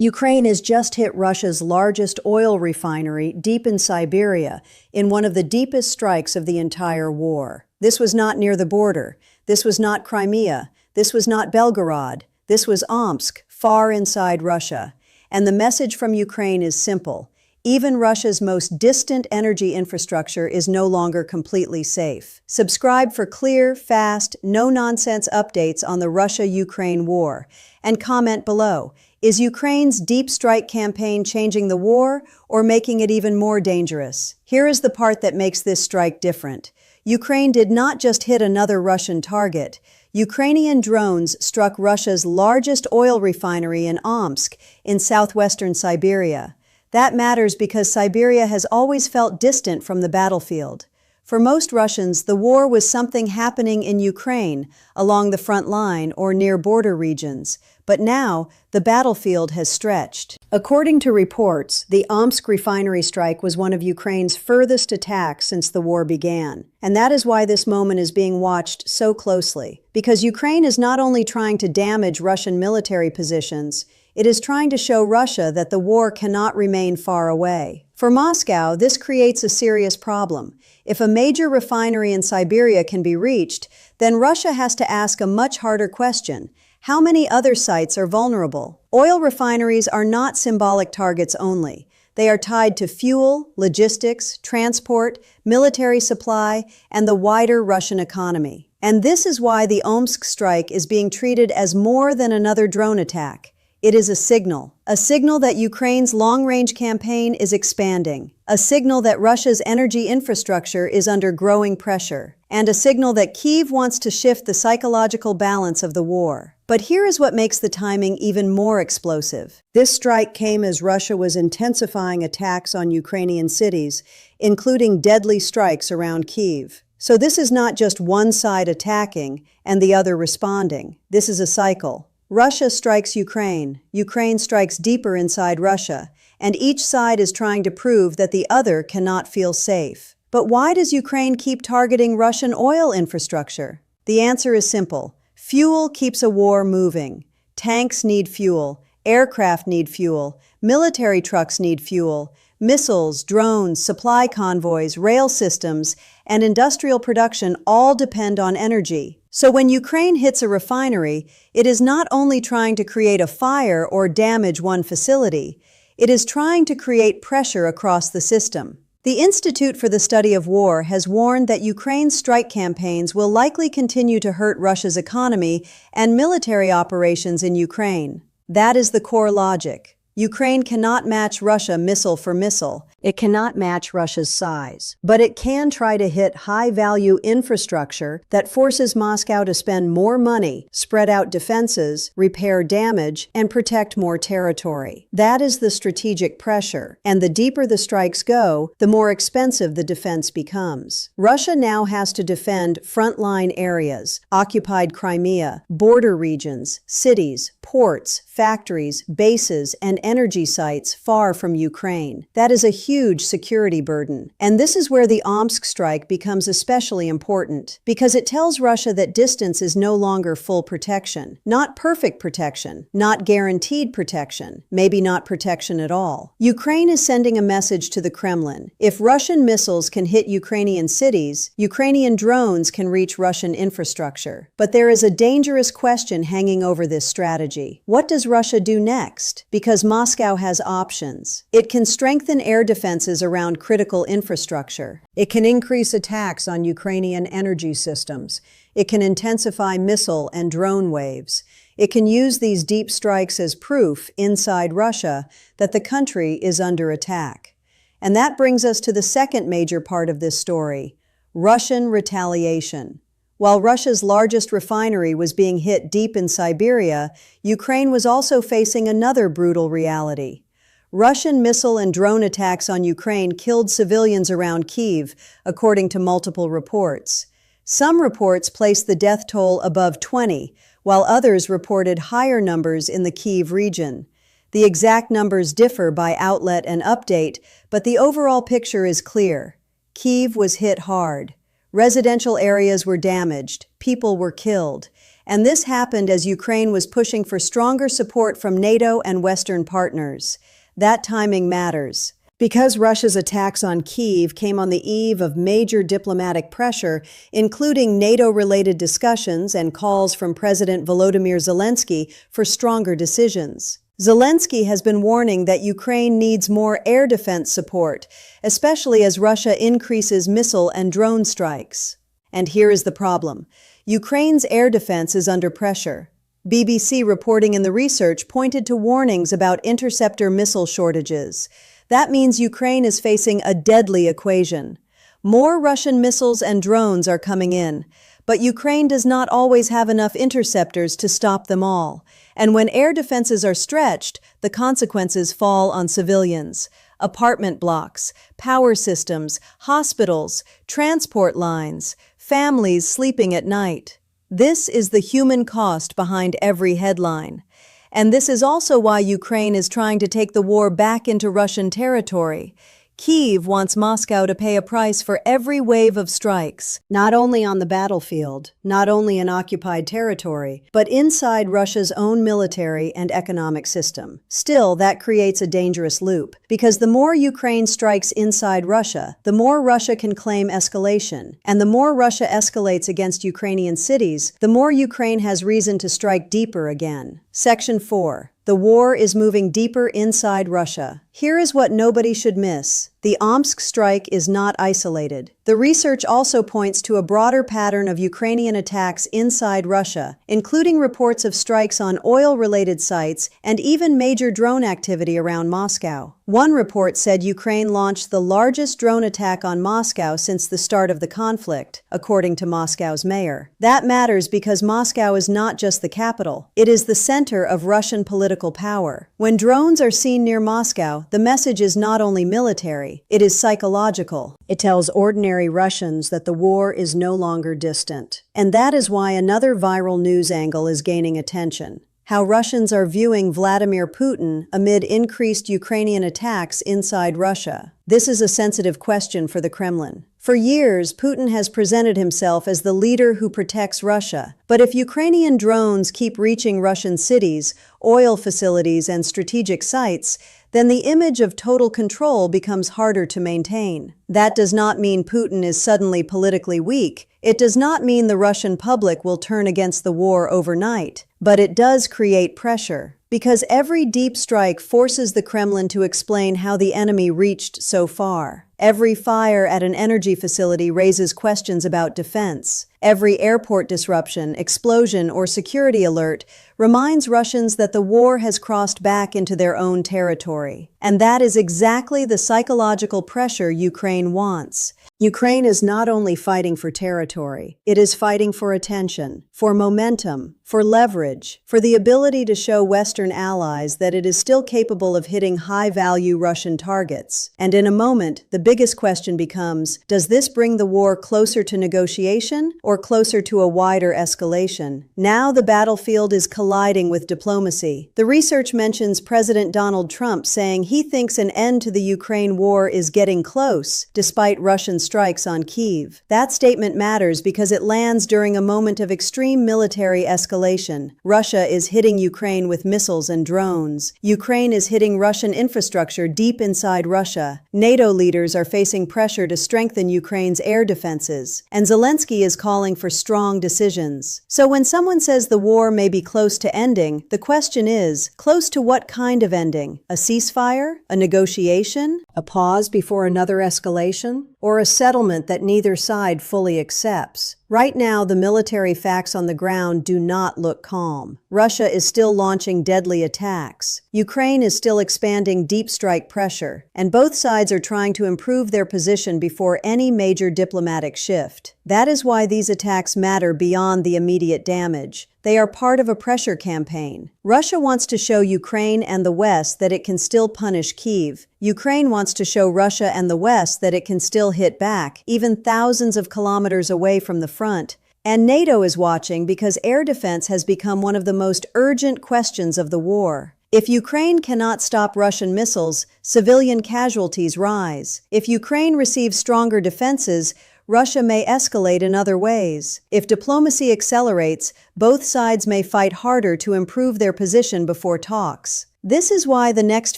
Ukraine has just hit Russia's largest oil refinery deep in Siberia in one of the deepest strikes of the entire war. This was not near the border. This was not Crimea. This was not Belgorod. This was Omsk, far inside Russia. And the message from Ukraine is simple. Even Russia's most distant energy infrastructure is no longer completely safe. Subscribe for clear, fast, no-nonsense updates on the Russia-Ukraine war. And comment below. Is Ukraine's deep strike campaign changing the war or making it even more dangerous? Here is the part that makes this strike different. Ukraine did not just hit another Russian target. Ukrainian drones struck Russia's largest oil refinery in Omsk in southwestern Siberia. That matters because Siberia has always felt distant from the battlefield. For most Russians, the war was something happening in Ukraine, along the front line or near border regions. But now, the battlefield has stretched. According to reports, the Omsk refinery strike was one of Ukraine's furthest attacks since the war began. And that is why this moment is being watched so closely. Because Ukraine is not only trying to damage Russian military positions, it is trying to show Russia that the war cannot remain far away. For Moscow, this creates a serious problem. If a major refinery in Siberia can be reached, then Russia has to ask a much harder question. How many other sites are vulnerable? Oil refineries are not symbolic targets only. They are tied to fuel, logistics, transport, military supply, and the wider Russian economy. And this is why the Omsk strike is being treated as more than another drone attack. It is a signal that Ukraine's long-range campaign is expanding, a signal that Russia's energy infrastructure is under growing pressure, and a signal that Kyiv wants to shift the psychological balance of the war. But here is what makes the timing even more explosive. This strike came as Russia was intensifying attacks on Ukrainian cities, including deadly strikes around Kyiv. So this is not just one side attacking and the other responding. This is a cycle. Russia strikes Ukraine, Ukraine strikes deeper inside Russia, and each side is trying to prove that the other cannot feel safe. But why does Ukraine keep targeting Russian oil infrastructure? The answer is simple. Fuel keeps a war moving. Tanks need fuel, aircraft need fuel, military trucks need fuel, missiles, drones, supply convoys, rail systems, and industrial production all depend on energy. So when Ukraine hits a refinery, it is not only trying to create a fire or damage one facility, it is trying to create pressure across the system. The Institute for the Study of War has warned that Ukraine's strike campaigns will likely continue to hurt Russia's economy and military operations in Ukraine. That is the core logic. Ukraine cannot match Russia missile for missile. It cannot match Russia's size. But it can try to hit high-value infrastructure that forces Moscow to spend more money, spread out defenses, repair damage, and protect more territory. That is the strategic pressure. And the deeper the strikes go, the more expensive the defense becomes. Russia now has to defend frontline areas, occupied Crimea, border regions, cities, ports, factories, bases, and energy sites far from Ukraine. That is a huge security burden. And this is where the Omsk strike becomes especially important, because it tells Russia that distance is no longer full protection. Not perfect protection, not guaranteed protection, maybe not protection at all. Ukraine is sending a message to the Kremlin. If Russian missiles can hit Ukrainian cities, Ukrainian drones can reach Russian infrastructure. But there is a dangerous question hanging over this strategy. What does Russia do next? Because Moscow has options. It can strengthen air defenses around critical infrastructure. It can increase attacks on Ukrainian energy systems. It can intensify missile and drone waves. It can use these deep strikes as proof inside Russia that the country is under attack. And that brings us to the second major part of this story, Russian retaliation. While Russia's largest refinery was being hit deep in Siberia, Ukraine was also facing another brutal reality. Russian missile and drone attacks on Ukraine killed civilians around Kyiv, according to multiple reports. Some reports placed the death toll above 20, while others reported higher numbers in the Kyiv region. The exact numbers differ by outlet and update, but the overall picture is clear. Kyiv was hit hard. Residential areas were damaged, people were killed, And this happened as Ukraine was pushing for stronger support from NATO and Western partners. That timing matters. Because Russia's attacks on Kyiv came on the eve of major diplomatic pressure, including NATO-related discussions and calls from President Volodymyr Zelensky for stronger decisions. Zelensky has been warning that Ukraine needs more air defense support, especially as Russia increases missile and drone strikes. And here is the problem. Ukraine's air defense is under pressure. BBC reporting in the research pointed to warnings about interceptor missile shortages. That means Ukraine is facing a deadly equation. More Russian missiles and drones are coming in, but Ukraine does not always have enough interceptors to stop them all. And when air defenses are stretched, the consequences fall on civilians. Apartment blocks, power systems, hospitals, transport lines, families sleeping at night. This is the human cost behind every headline. And this is also why Ukraine is trying to take the war back into Russian territory. Kyiv wants Moscow to pay a price for every wave of strikes, not only on the battlefield, not only in occupied territory, but inside Russia's own military and economic system. Still, that creates a dangerous loop, because the more Ukraine strikes inside Russia, the more Russia can claim escalation. And the more Russia escalates against Ukrainian cities, the more Ukraine has reason to strike deeper again. Section 4. The war is moving deeper inside Russia. Here is what nobody should miss. The Omsk strike is not isolated. The research also points to a broader pattern of Ukrainian attacks inside Russia, including reports of strikes on oil-related sites and even major drone activity around Moscow. One report said Ukraine launched the largest drone attack on Moscow since the start of the conflict, according to Moscow's mayor. That matters because Moscow is not just the capital. It is the center of Russian political power. When drones are seen near Moscow, the message is not only military, it is psychological. It tells ordinary Russians that the war is no longer distant. And that is why another viral news angle is gaining attention. How Russians are viewing Vladimir Putin amid increased Ukrainian attacks inside Russia. This is a sensitive question for the Kremlin. For years, Putin has presented himself as the leader who protects Russia. But if Ukrainian drones keep reaching Russian cities, oil facilities, and strategic sites, then the image of total control becomes harder to maintain. That does not mean Putin is suddenly politically weak. It does not mean the Russian public will turn against the war overnight. But it does create pressure. Because every deep strike forces the Kremlin to explain how the enemy reached so far. Every fire at an energy facility raises questions about defense. Every airport disruption, explosion, or security alert reminds Russians that the war has crossed back into their own territory. And that is exactly the psychological pressure Ukraine wants. Ukraine is not only fighting for territory, it is fighting for attention, for momentum, for leverage, for the ability to show Western allies that it is still capable of hitting high-value Russian targets. And in a moment, the biggest question becomes, does this bring the war closer to negotiation or closer to a wider escalation? Now the battlefield is colliding with diplomacy. The research mentions President Donald Trump saying he thinks an end to the Ukraine war is getting close, despite Russian strikes on Kyiv. That statement matters because it lands during a moment of extreme military escalation. Russia is hitting Ukraine with missiles and drones. Ukraine is hitting Russian infrastructure deep inside Russia. NATO leaders are facing pressure to strengthen Ukraine's air defenses. And Zelensky is calling for strong decisions. So when someone says the war may be close to ending, the question is, close to what kind of ending? A ceasefire? A negotiation? A pause before another escalation? Or a settlement that neither side fully accepts? Right now, the military facts on the ground do not look calm. Russia is still launching deadly attacks. Ukraine is still expanding deep strike pressure, and both sides are trying to improve their position before any major diplomatic shift. That is why these attacks matter beyond the immediate damage. They are part of a pressure campaign. Russia wants to show Ukraine and the West that it can still punish Kyiv. Ukraine wants to show Russia and the West that it can still hit back, even thousands of kilometers away from the front. And NATO is watching because air defense has become one of the most urgent questions of the war. If Ukraine cannot stop Russian missiles, civilian casualties rise. If Ukraine receives stronger defenses, Russia may escalate in other ways. If diplomacy accelerates, both sides may fight harder to improve their position before talks. This is why the next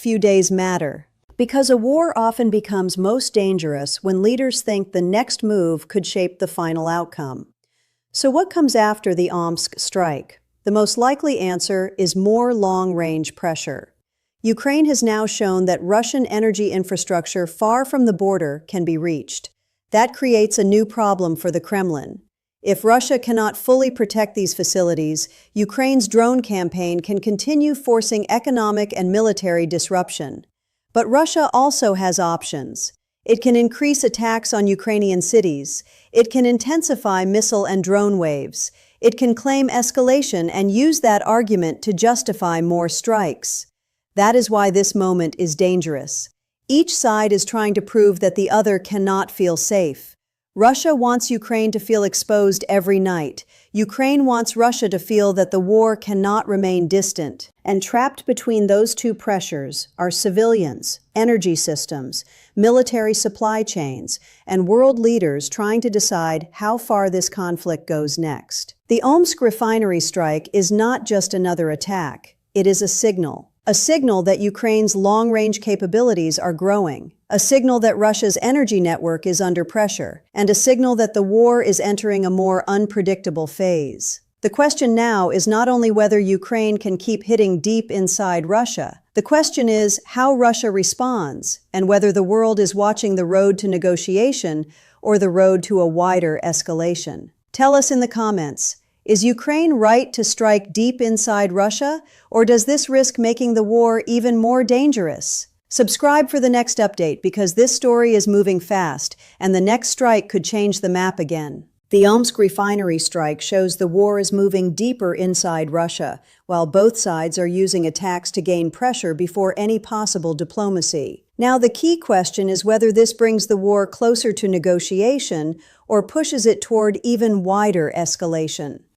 few days matter. Because a war often becomes most dangerous when leaders think the next move could shape the final outcome. So what comes after the Omsk strike? The most likely answer is more long-range pressure. Ukraine has now shown that Russian energy infrastructure far from the border can be reached. That creates a new problem for the Kremlin. If Russia cannot fully protect these facilities, Ukraine's drone campaign can continue forcing economic and military disruption. But Russia also has options. It can increase attacks on Ukrainian cities. It can intensify missile and drone waves. It can claim escalation and use that argument to justify more strikes. That is why this moment is dangerous. Each side is trying to prove that the other cannot feel safe. Russia wants Ukraine to feel exposed every night. Ukraine wants Russia to feel that the war cannot remain distant. And trapped between those two pressures are civilians, energy systems, military supply chains, and world leaders trying to decide how far this conflict goes next. The Omsk refinery strike is not just another attack. It is a signal. A signal that Ukraine's long-range capabilities are growing, a signal that Russia's energy network is under pressure, and a signal that the war is entering a more unpredictable phase. The question now is not only whether Ukraine can keep hitting deep inside Russia. The question is how Russia responds, and whether the world is watching the road to negotiation or the road to a wider escalation. Tell us in the comments. Is Ukraine right to strike deep inside Russia, or does this risk making the war even more dangerous? Subscribe for the next update because this story is moving fast, and the next strike could change the map again. The Omsk refinery strike shows the war is moving deeper inside Russia, while both sides are using attacks to gain pressure before any possible diplomacy. Now, the key question is whether this brings the war closer to negotiation or pushes it toward even wider escalation.